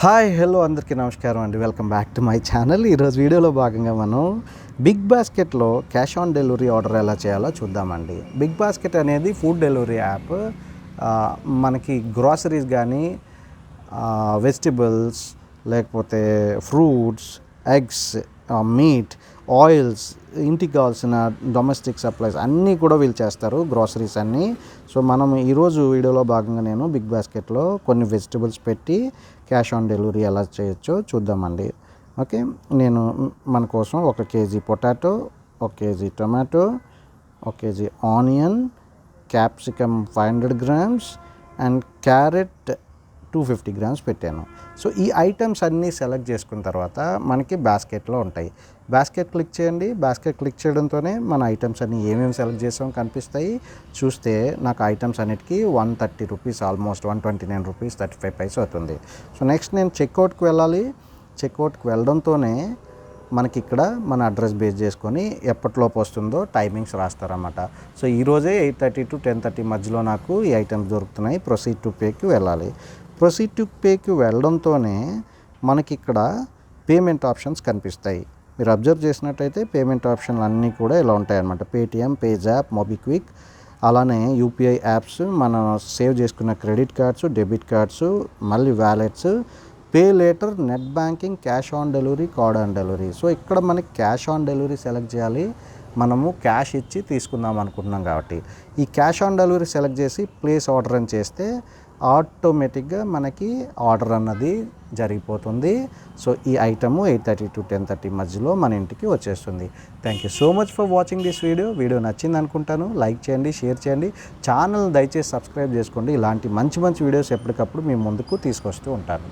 Hi hello అందరికీ నమస్కారం అండి. Welcome back to my channel. ఈరోజు వీడియోలో భాగంగా మనం బిగ్ బాస్కెట్లో క్యాష్ ఆన్ డెలివరీ ఆర్డర్ ఎలా చేయాలో చూద్దామండి. బిగ్ బాస్కెట్ అనేది ఫుడ్ డెలివరీ యాప్. మనకి గ్రాసరీస్ కానీ వెజిటబుల్స్ లేకపోతే ఫ్రూట్స్, ఎగ్స్, మీట్, ఆయిల్స్, ఇంటికి కావాల్సిన డొమెస్టిక్ సప్లైస్ అన్నీ కూడా వీళ్ళు చేస్తారు, గ్రాసరీస్ అన్నీ. సో మనం ఈరోజు వీడియోలో భాగంగా నేను బిగ్ బాస్కెట్లో కొన్ని వెజిటబుల్స్ పెట్టి క్యాష్ ఆన్ డెలివరీ ఎలా చేయొచ్చో చూద్దామండి. ఓకే, నేను మన కోసం 1 KG potato, 1 KG tomato, 1 KG onion, capsicum 500 grams and carrot 250 grams పెట్టాను. సో ఈ ఐటమ్స్ అన్నీ సెలెక్ట్ చేసుకున్న తర్వాత మనకి బాస్కెట్లో ఉంటాయి. బాస్కెట్ క్లిక్ చేయండి. బాస్కెట్ క్లిక్ చేయడంతోనే మన ఐటమ్స్ అన్నీ ఏమేమి సెలెక్ట్ చేసామో కనిపిస్తాయి. చూస్తే నాకు ఐటమ్స్ అన్నిటికీ 130 రూపీస్, ఆల్మోస్ట్ 129 రూపీస్ 35 పైసా అవుతుంది. సో నెక్స్ట్ నేను చెక్అవుట్కి వెళ్ళాలి. చెక్అవుట్కి వెళ్ళడంతోనే మనకి ఇక్కడ మన అడ్రస్ బేస్ చేసుకొని ఎప్పటిలోపు వస్తుందో టైమింగ్స్ రాస్తారన్నమాట. సో ఈరోజే 8:30 to 10:30 మధ్యలో నాకు ఈ ఐటమ్స్ దొరుకుతున్నాయి. ప్రొసీడ్ టు పేకి వెళ్ళాలి. ప్రొసీడ్ టు పేకి వెళ్ళడంతోనే మనకి ఇక్కడ పేమెంట్ ఆప్షన్స్ కనిపిస్తాయి. మీరు అబ్జర్వ్ చేసినట్టయితే పేమెంట్ ఆప్షన్లు అన్నీ కూడా ఇలా ఉంటాయన్నమాట. పేటిఎం, పేజాప్, మొబిక్విక్, అలానే యూపీఐ యాప్స్, మనం సేవ్ చేసుకున్న క్రెడిట్ కార్డ్స్, డెబిట్ కార్డ్స్, మళ్ళీ wallets, pay later, net banking, cash on delivery, card on delivery. So ఇక్కడ మనకి క్యాష్ ఆన్ డెలివరీ సెలెక్ట్ చేయాలి. మనము క్యాష్ ఇచ్చి తీసుకుందాం అనుకుంటున్నాం కాబట్టి ఈ క్యాష్ ఆన్ డెలివరీ సెలెక్ట్ చేసి ప్లేస్ ఆర్డర్ అని చేస్తే ఆటోమేటిక్గా మనకి ఆర్డర్ అన్నది జరిగిపోతుంది. సో ఈ ఐటము 8:30 to 10:30 మధ్యలో మన ఇంటికి వచ్చేస్తుంది. Thank you so much for watching this video. Video నచ్చింది అనుకుంటాను. లైక్ చేయండి, షేర్ చేయండి, ఛానల్ దయచేసి సబ్స్క్రైబ్ చేసుకోండి. ఇలాంటి మంచి మంచి వీడియోస్ ఎప్పటికప్పుడు మీ ముందుకు తీసుకొస్తూ ఉంటాను.